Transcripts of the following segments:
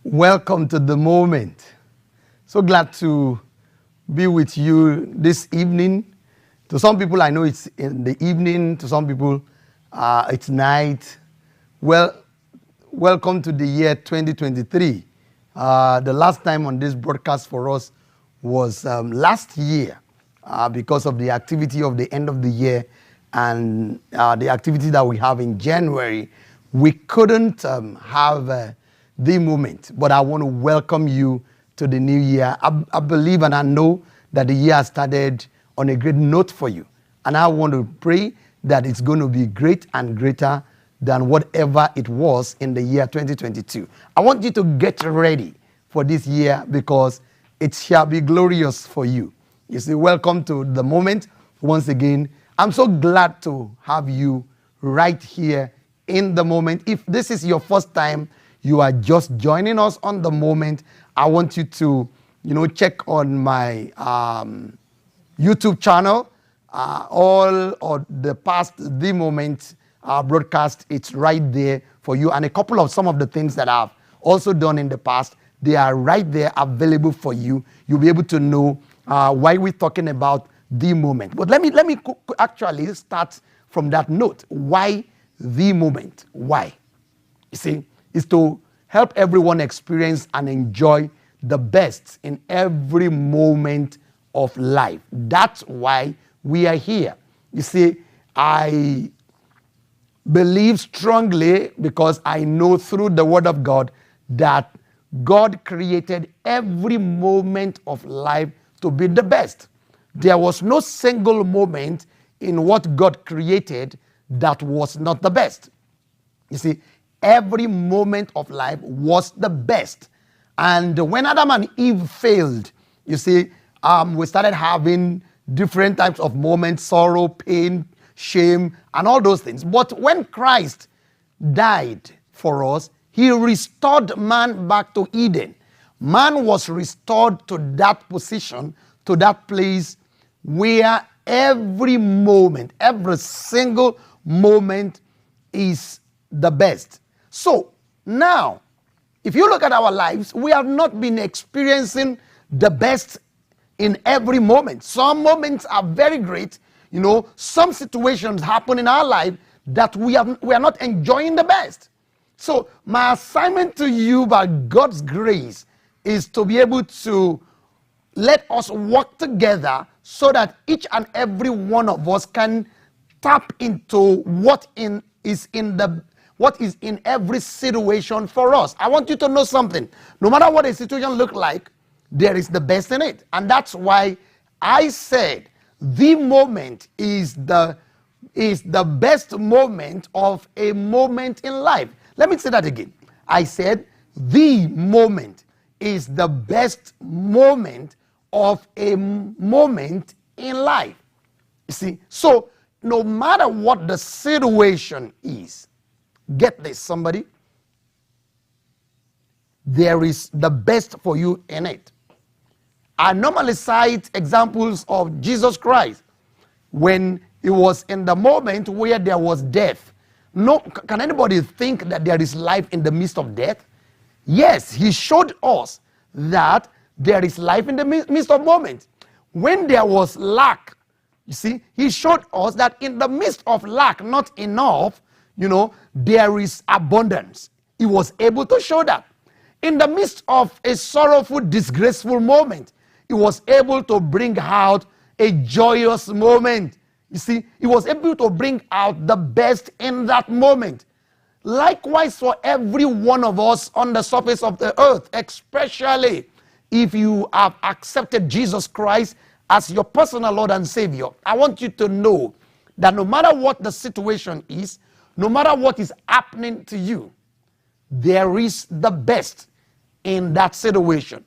Welcome to the moment. So glad to be with you this evening. To some people, I know it's in the evening. To some people, it's night. Well, welcome to the year 2023. The last time on this broadcast for us was last year because of the activity of the end of the year and the activity that we have in January. We couldn't have the moment, but I want to welcome you to the new year. I believe and I know that the year has started on a great note for you. And I want to pray that it's going to be great and greater than whatever it was in the year 2022. I want you to get ready for this year because it shall be glorious for you. You see, welcome to the moment once again. I'm so glad to have you right here in the moment. If this is your first time, you are just joining us on the moment, I want you to, check on my YouTube channel. All of the past The Moment broadcast, it's right there for you. And a couple of some of the things that I've also done in the past, they are right there available for you. You'll be able to know why we're talking about The Moment. But let me actually start from that note. Why The Moment? Why? You see, is to help everyone experience and enjoy the best in every moment of life. That's why we are here. You see, I believe strongly because I know through the Word of God that God created every moment of life to be the best. There was no single moment in what God created that was not the best. You see, every moment of life was the best. And when Adam and Eve failed, you see, we started having different types of moments, sorrow, pain, shame, and all those things. But when Christ died for us, he restored man back to Eden. Man was restored to that position, to that place where every moment, every single moment is the best. So now, if you look at our lives, we have not been experiencing the best in every moment. Some moments are very great. Some situations happen in our life that we are not enjoying the best. So my assignment to you by God's grace is to be able to let us work together so that each and every one of us can tap into what is in every situation for us. I want you to know something. No matter what a situation looks like, there is the best in it. And that's why I said the moment is the best moment of a moment in life. Let me say that again. I said the moment is the best moment of a moment in life. You see, so no matter what the situation is, get this, somebody, there is the best for you in it. I normally cite examples of Jesus Christ when he was in the moment where there was death. No, can anybody think that there is life in the midst of death? Yes, he showed us that there is life in the midst of moments. When there was lack, you see, he showed us that in the midst of lack, not enough, there is abundance. He was able to show that. In the midst of a sorrowful, disgraceful moment, he was able to bring out a joyous moment. You see, he was able to bring out the best in that moment. Likewise for every one of us on the surface of the earth, especially if you have accepted Jesus Christ as your personal Lord and Savior. I want you to know that no matter what the situation is, no matter what is happening to you, there is the best in that situation.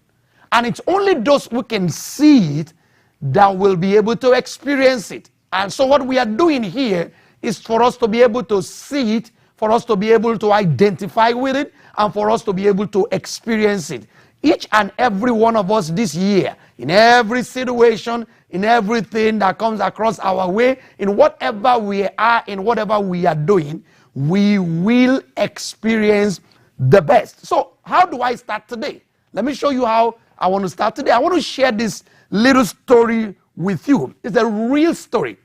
And it's only those who can see it that will be able to experience it. And so what we are doing here is for us to be able to see it, for us to be able to identify with it, and for us to be able to experience it. Each and every one of us this year, in every situation, in everything that comes across our way, in whatever we are, in whatever we are doing, we will experience the best. So how do I start today? Let me show you how I want to start today. I want to share this little story with you. It's a real story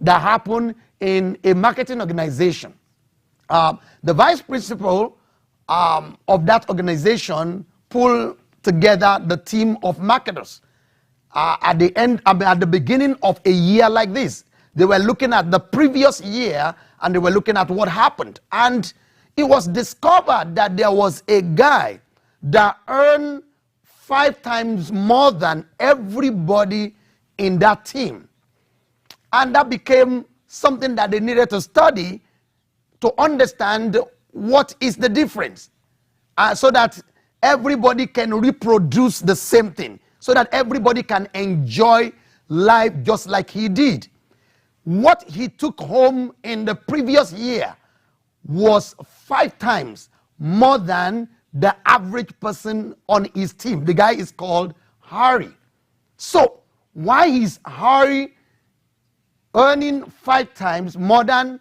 that happened in a marketing organization. The vice principal of that organization pulled together the team of marketers. At the beginning of a year like this, they were looking at the previous year and they were looking at what happened. And it was discovered that there was a guy that earned 5 times more than everybody in that team. And that became something that they needed to study to understand what is the difference, so that everybody can reproduce the same thing, so that everybody can enjoy life just like he did. What he took home in the previous year was 5 times more than the average person on his team. The guy is called Harry. So why is Harry earning 5 times more than?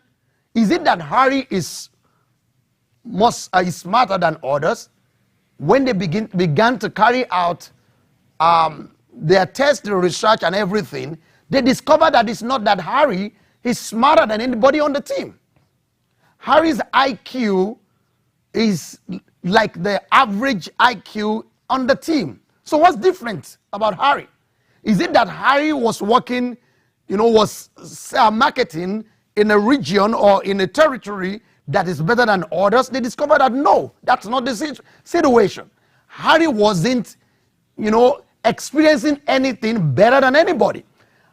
Is it that Harry is smarter than others? When they began to carry out their test, the research and everything, they discovered that it's not that Harry is smarter than anybody on the team. Harry's IQ is like the average IQ on the team. So what's different about Harry? Is it that Harry was working, was marketing in a region or in a territory that is better than others? They discovered that no, that's not the situation. Harry wasn't, experiencing anything better than anybody.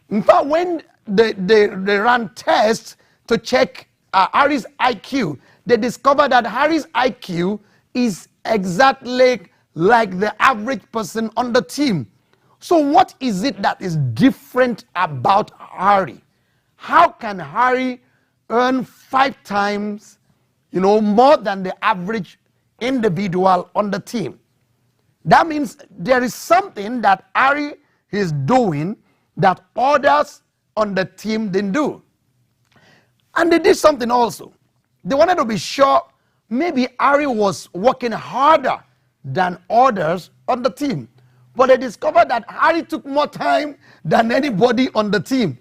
In fact, when they ran tests to check Harry's IQ, they discovered that Harry's IQ is exactly like the average person on the team. So what is it that is different about Harry? How can Harry earn 5 times, more than the average individual on the team? That means there is something that Harry is doing that others on the team didn't do. And they did something also. They wanted to be sure maybe Harry was working harder than others on the team. But they discovered that Harry took more time than anybody on the team.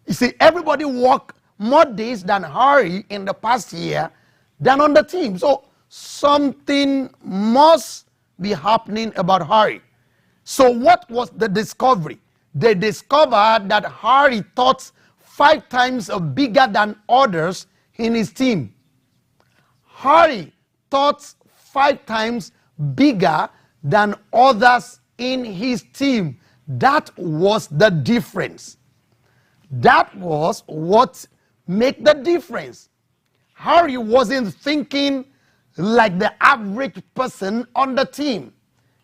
You see, everybody worked more days than Harry in the past year than on the team. So something must be happening about Harry. So what was the discovery? They discovered that Harry thought 5 times bigger than others in his team. Harry thought 5 times bigger than others in his team. That was the difference. That was what made the difference. Harry wasn't thinking like the average person on the team.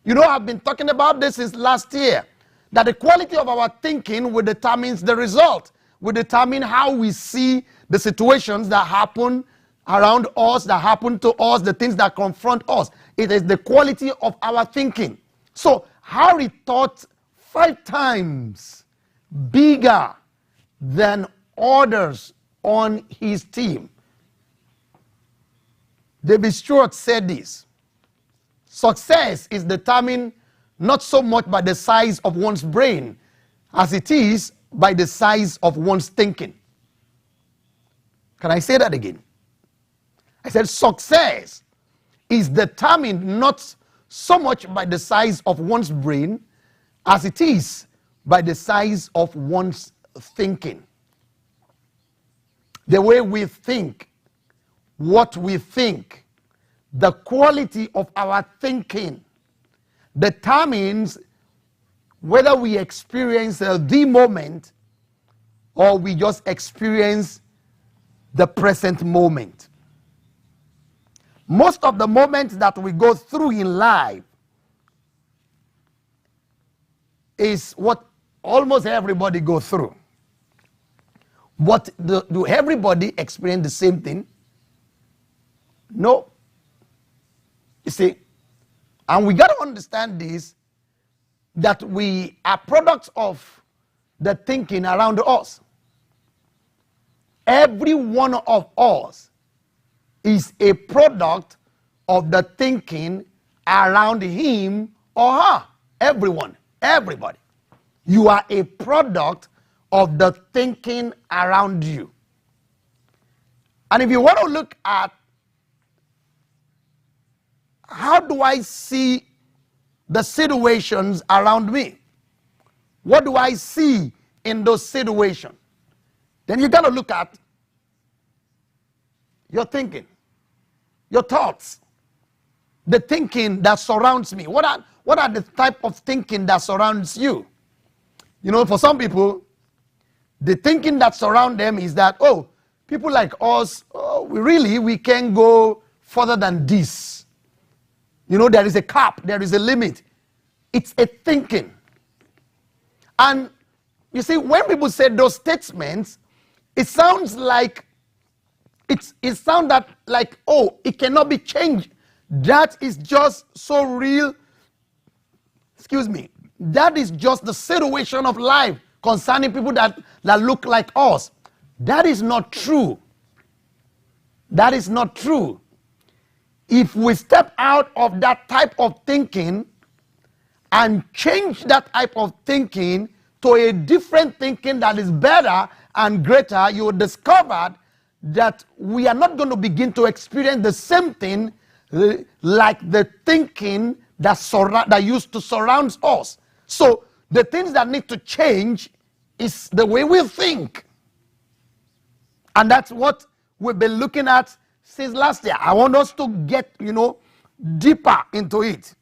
I've been talking about this since last year, that the quality of our thinking will determine the result, will determine how we see the situations that happen around us, that happen to us, the things that confront us. It is the quality of our thinking. So Harry thought 5 times bigger than others on his team. David Stewart said this: success is determined not so much by the size of one's brain as it is by the size of one's thinking. Can I say that again? I said success is determined not so much by the size of one's brain as it is by the size of one's thinking. The way we think, what we think, the quality of our thinking determines whether we experience the moment or we just experience the present moment. Most of the moments that we go through in life is what almost everybody goes through. But do everybody experience the same thing? No. You see, and we got to understand this, that we are products of the thinking around us. Every one of us is a product of the thinking around him or her. Everyone, everybody. You are a product of the thinking around you. And if you want to look at how do I see the situations around me, what do I see in those situations, then you got to look at your thinking, your thoughts, the thinking that surrounds me. What are the type of thinking that surrounds you? You know, for some people, the thinking that surrounds them is that, oh, people like us, we can't go further than this. You know, there is a cap, there is a limit. It's a thinking. And you see, when people say those statements, it sounds like, it sounds like, oh, it cannot be changed. That is just so real. Excuse me. That is just the situation of life concerning people that look like us. That is not true. That is not true. If we step out of that type of thinking and change that type of thinking to a different thinking that is better and greater, you will discover that we are not going to begin to experience the same thing like the thinking that used to surround us. So the things that need to change is the way we think. And that's what we've been looking at since last year. I want us to get, deeper into it.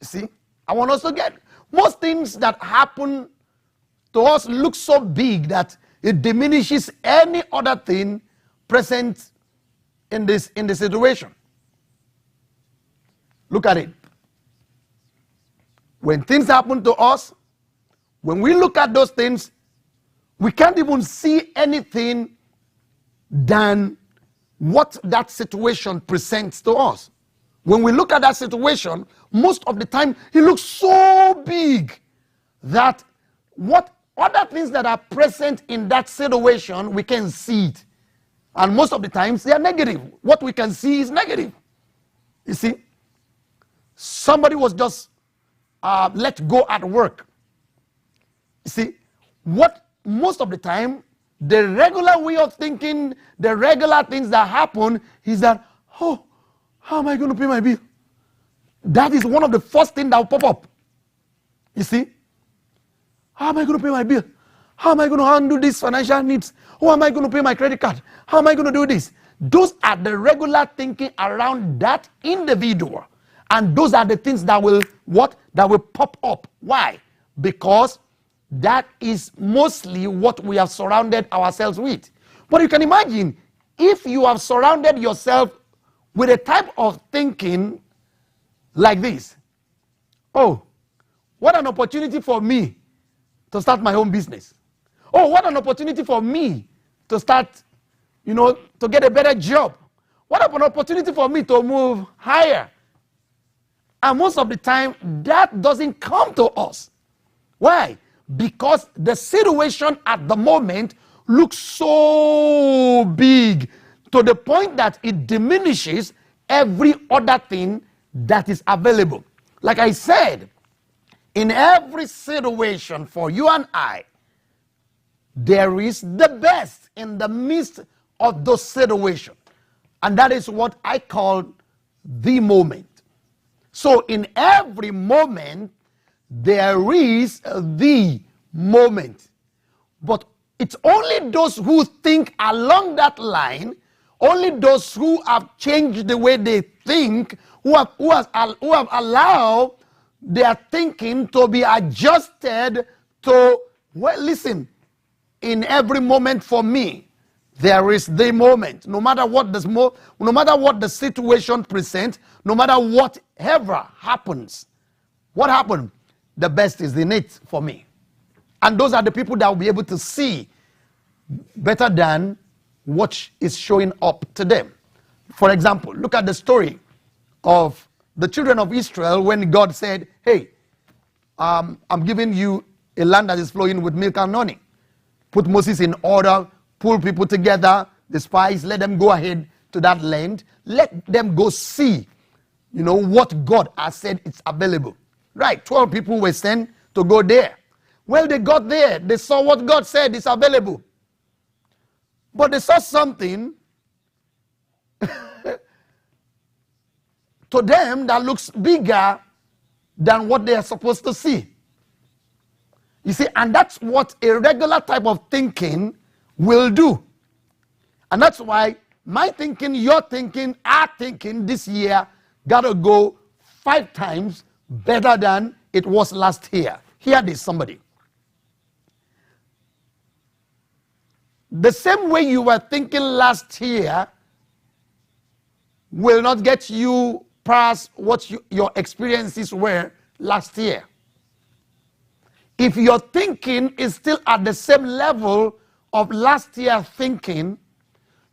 See? I want us to get, most things that happen to us look so big that it diminishes any other thing present in the situation. Look at it. When things happen to us, when we look at those things, we can't even see anything than what that situation presents to us. When we look at that situation, most of the time it looks so big that what other things that are present in that situation, we can see it. And most of the times they are negative. What we can see is negative. You see, somebody was just let go at work. You see, what most of the time, the regular way of thinking, the regular things that happen is that, oh, how am I going to pay my bill? That is one of the first things that will pop up. You see, how am I going to pay my bill? How am I going to handle these financial needs? How am I going to pay my credit card? How am I going to do this? Those are the regular thinking around that individual. And those are the things that will pop up. Why? Because that is mostly what we have surrounded ourselves with. But you can imagine, if you have surrounded yourself with a type of thinking like this, oh, what an opportunity for me to start my own business. Oh, what an opportunity for me to start, to get a better job. What an opportunity for me to move higher. And most of the time, that doesn't come to us. Why? Because the situation at the moment looks so big to the point that it diminishes every other thing that is available. Like I said, in every situation for you and I, there is the best in the midst of those situations. And that is what I call the moment. So in every moment, there is the moment. But it's only those who think along that line, only those who have changed the way they think, who have allowed their thinking to be adjusted to, well, listen, in every moment for me, there is the moment. No matter what the situation presents, no matter whatever happens, what happened? The best is in it for me. And those are the people that will be able to see better than what is showing up to them. For example, look at the story of the children of Israel when God said, hey, I'm giving you a land that is flowing with milk and honey. Put Moses in order, pull people together, the spies, let them go ahead to that land. Let them go see what God has said it's available. Right, 12 people were sent to go there. Well, they got there. They saw what God said is available. But they saw something to them that looks bigger than what they are supposed to see. You see, and that's what a regular type of thinking will do. And that's why my thinking, your thinking, our thinking this year got to go 5 times better than it was last year. Hear this, somebody. The same way you were thinking last year will not get you past what your experiences were last year. If your thinking is still at the same level of last year thinking,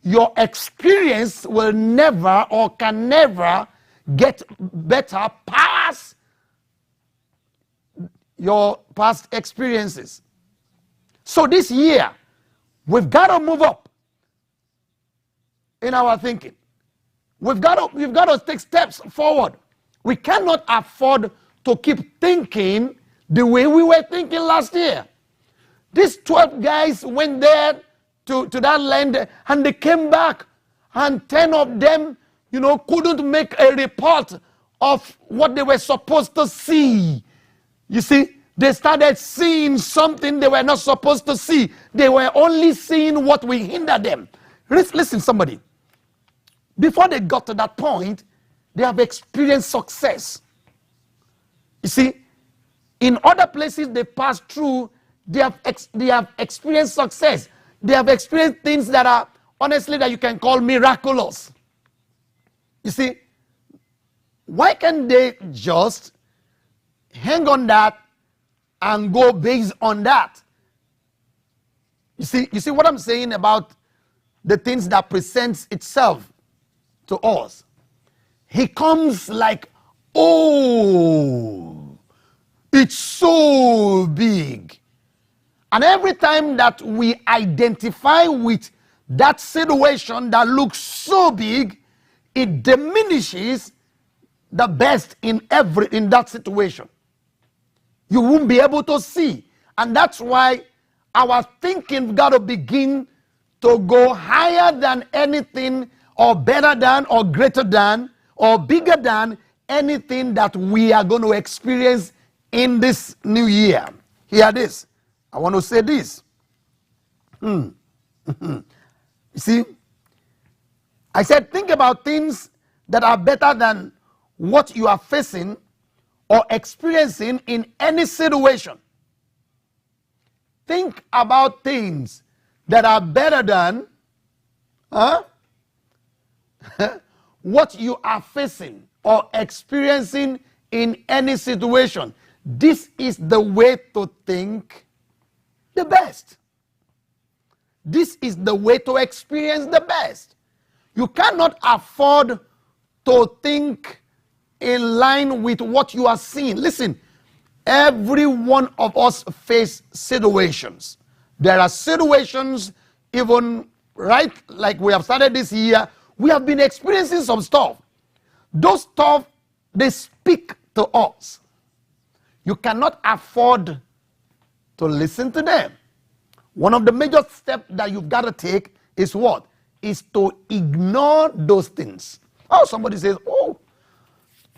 your experience will never or can never get better past your past experiences. So this year, we've got to move up in our thinking. We've got to take steps forward. We cannot afford to keep thinking the way we were thinking last year. These 12 guys went there to that land and they came back, and 10 of them, couldn't make a report of what they were supposed to see. You see, they started seeing something they were not supposed to see. They were only seeing what will hinder them. Listen, somebody. Before they got to that point, they have experienced success. You see, in other places they passed through, they have experienced success. They have experienced things that are, honestly, that you can call miraculous. You see, why can't they just hang on that and go based on that? You see what I'm saying about the things that presents itself to us. He comes like, oh, it's so big. And every time that we identify with that situation that looks so big, it diminishes the best in that situation. You won't be able to see. And that's why our thinking got to begin to go higher than anything, or better than, or greater than, or bigger than anything that we are going to experience in this new year. Hear this. I want to say this. You see, I said think about things that are better than what you are facing or experiencing in any situation. Think about things that are better than what you are facing or experiencing in any situation. This is the way to think the best. This is the way to experience the best. You cannot afford to think in line with what you are seeing. Listen, every one of us face situations. There are situations, even right like we have started this year, we have been experiencing some stuff. Those stuff, they speak to us. You cannot afford to listen to them. One of the major steps that you've got to take is what? Is to ignore those things. Oh, somebody says, oh,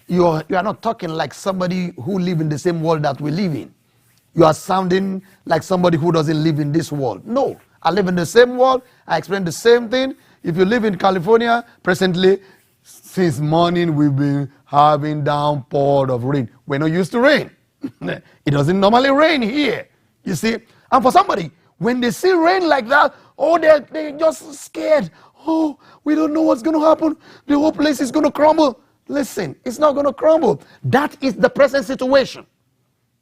you are not talking like somebody who lives in the same world that we live in. You are sounding like somebody who doesn't live in this world. No, I live in the same world. I experience the same thing. If you live in California, presently, since morning we've been having downpour of rain. We're not used to rain. It doesn't normally rain here, you see. And for somebody, when they see rain like that, oh, they're just scared. Oh, we don't know what's going to happen. The whole place is going to crumble. Listen, it's not going to crumble. That is the present situation.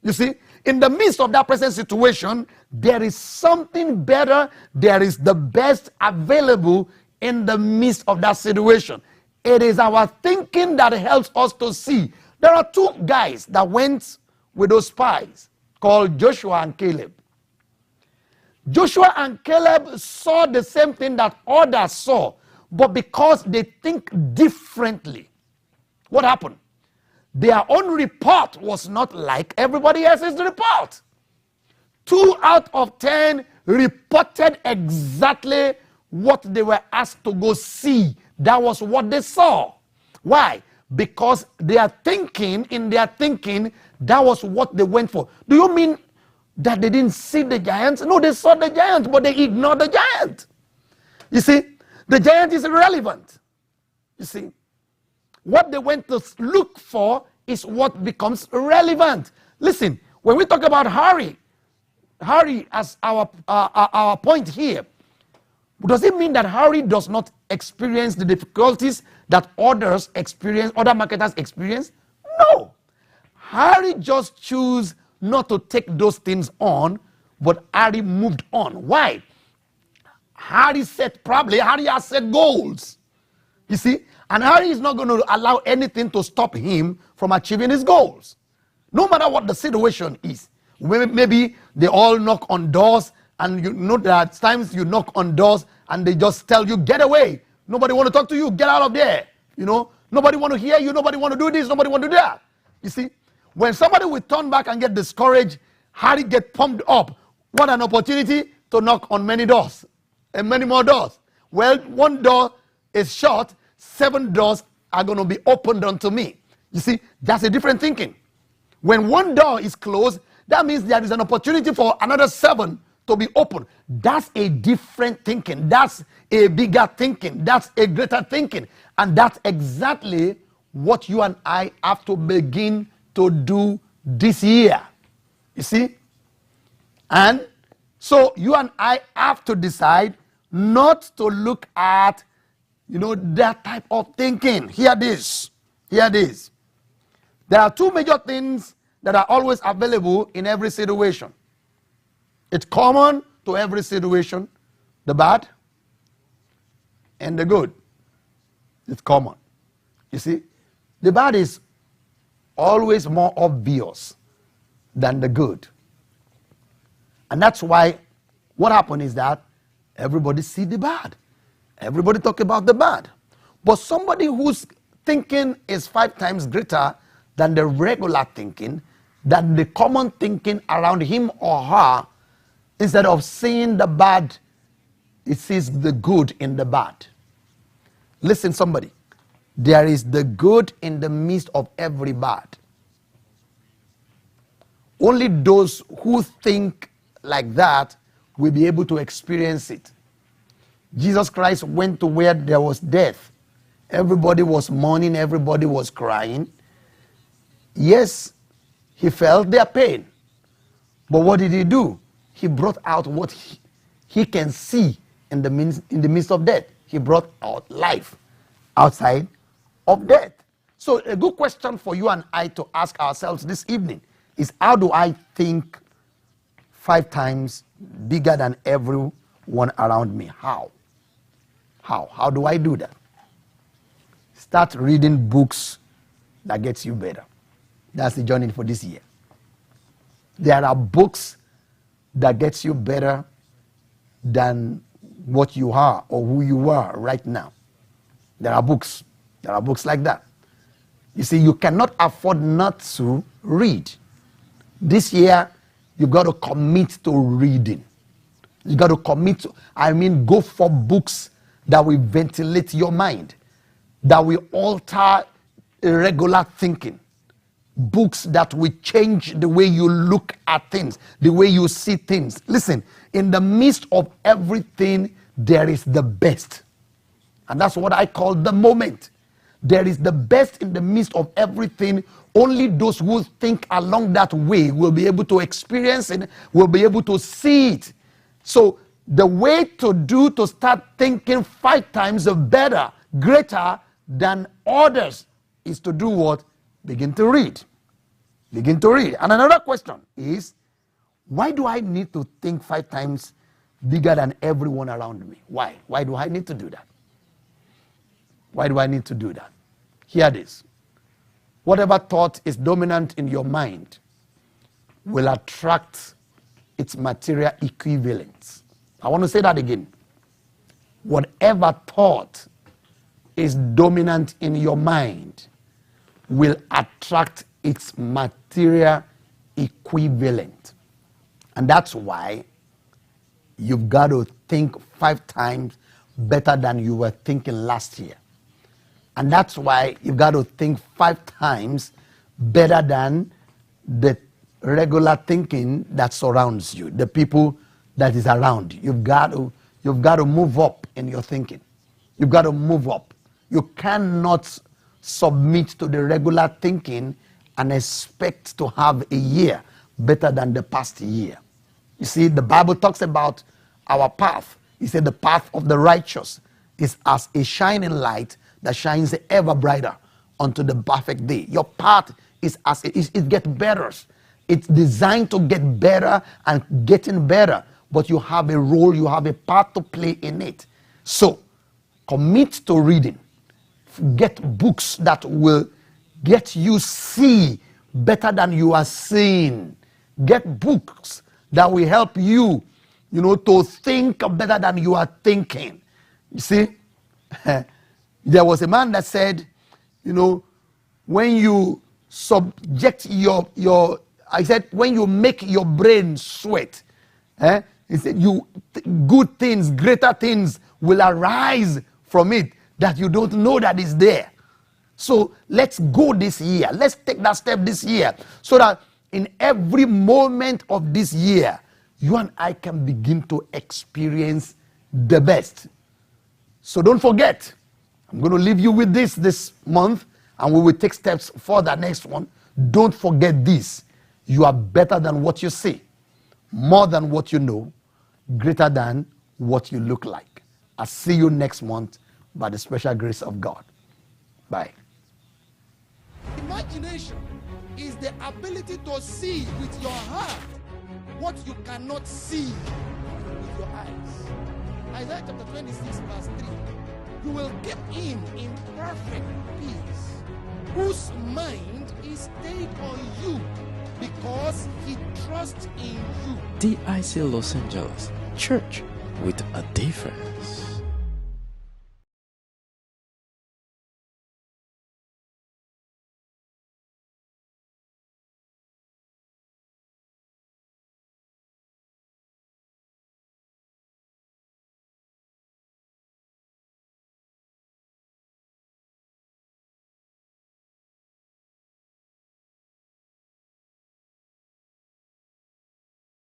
You see, in the midst of that present situation, there is something better. There is the best available in the midst of that situation. It is our thinking that helps us to see. There are 2 guys that went with those spies called Joshua and Caleb. Joshua and Caleb saw the same thing that others saw, but because they think differently. what happened? Their own report was not like everybody else's report. 2 out of 10 reported exactly what they were asked to go see. That was what they saw. Why? Because in their thinking, that was what they went for. Do you mean that they didn't see the giants? No, they saw the giant, but they ignored the giant. You see, the giant is irrelevant. You see, what they went to look for is what becomes relevant. Listen, when we talk about Harry as our point here, does it mean that Harry does not experience the difficulties that other marketers experience? No. Harry just chose not to take those things on, but Harry moved on. Why? Harry has set goals. You see? And Harry is not going to allow anything to stop him from achieving his goals. No matter what the situation is. Maybe they all knock on doors, and you know there are times you knock on doors and they just tell you, get away. Nobody want to talk to you. Get out of there. You know, nobody want to hear you. Nobody want to do this. Nobody want to do that. You see, when somebody will turn back and get discouraged, Harry get pumped up. What an opportunity to knock on many doors and many more doors. Well, one door is shut. 7 doors are going to be opened unto me. You see, that's a different thinking. When one door is closed, that means there is an opportunity for another 7 to be open. That's a different thinking. That's a bigger thinking. That's a greater thinking. And that's exactly what you and I have to begin to do this year. You see? And so you and I have to decide not to look at, that type of thinking. Hear this. There are 2 major things that are always available in every situation. It's common to every situation, the bad and the good. It's common. You see, the bad is always more obvious than the good. And that's why what happened is that everybody see the bad. Everybody talk about the bad. But somebody whose thinking is 5 times greater than the regular thinking, than the common thinking around him or her, instead of seeing the bad, it sees the good in the bad. Listen, somebody. There is the good in the midst of every bad. Only those who think like that will be able to experience it. Jesus Christ went to where there was death. Everybody was mourning, everybody was crying. Yes, he felt their pain. But what did he do? He brought out what he can see in the midst of death. He brought out life outside of death. So a good question for you and I to ask ourselves this evening is, how do I think 5 times bigger than everyone around me? How? How do I do that? Start reading books that gets you better. That's the journey for this year. There are books that gets you better than what you are or who you are right now. There are books like that. You see, you cannot afford not to read. This year, you got to commit to reading. You got to commit to, go for books that will ventilate your mind, that will alter irregular thinking. Books that will change the way you look at things, the way you see things. Listen, in the midst of everything, there is the best. And that's what I call the moment. There is the best in the midst of everything. Only those who think along that way will be able to experience it, will be able to see it. So the way to start thinking 5 times better, greater than others, is to do what? Begin to read. Begin to read. And another question is, why do I need to think 5 times bigger than everyone around me? Why? Why do I need to do that? Why do I need to do that? Hear this. Whatever thought is dominant in your mind will attract its material equivalents. I want to say that again. Whatever thought is dominant in your mind will attract its material equivalent. And that's why you've got to think 5 times better than you were thinking last year. And that's why you've got to think 5 times better than the regular thinking that surrounds you, the people that is around you. You've got to move up in your thinking. You've got to move up. You cannot submit to the regular thinking and expect to have a year better than the past year. You see, the Bible talks about our path. He said the path of the righteous is as a shining light that shines ever brighter unto the perfect day. Your path is as it gets better. It's designed to get better and getting better, but you have a role, you have a part to play in it. So commit to reading. Get books that will get you see better than you are seeing. Get books that will help you, to think better than you are thinking. You see, there was a man that said, when you subject when you make your brain sweat, he said, good things, greater things will arise from it that you don't know that is there. So let's go this year. Let's take that step this year so that in every moment of this year, you and I can begin to experience the best. So don't forget, I'm going to leave you with this month, and we will take steps for the next one. Don't forget this. You are better than what you see, more than what you know, greater than what you look like. I'll see you next month by the special grace of God. Bye. Imagination is the ability to see with your heart what you cannot see with your eyes. Isaiah chapter 26 verse 3. You will keep him in perfect peace, whose mind is stayed on you, because he trusts in you. DIC Los Angeles, church with a difference.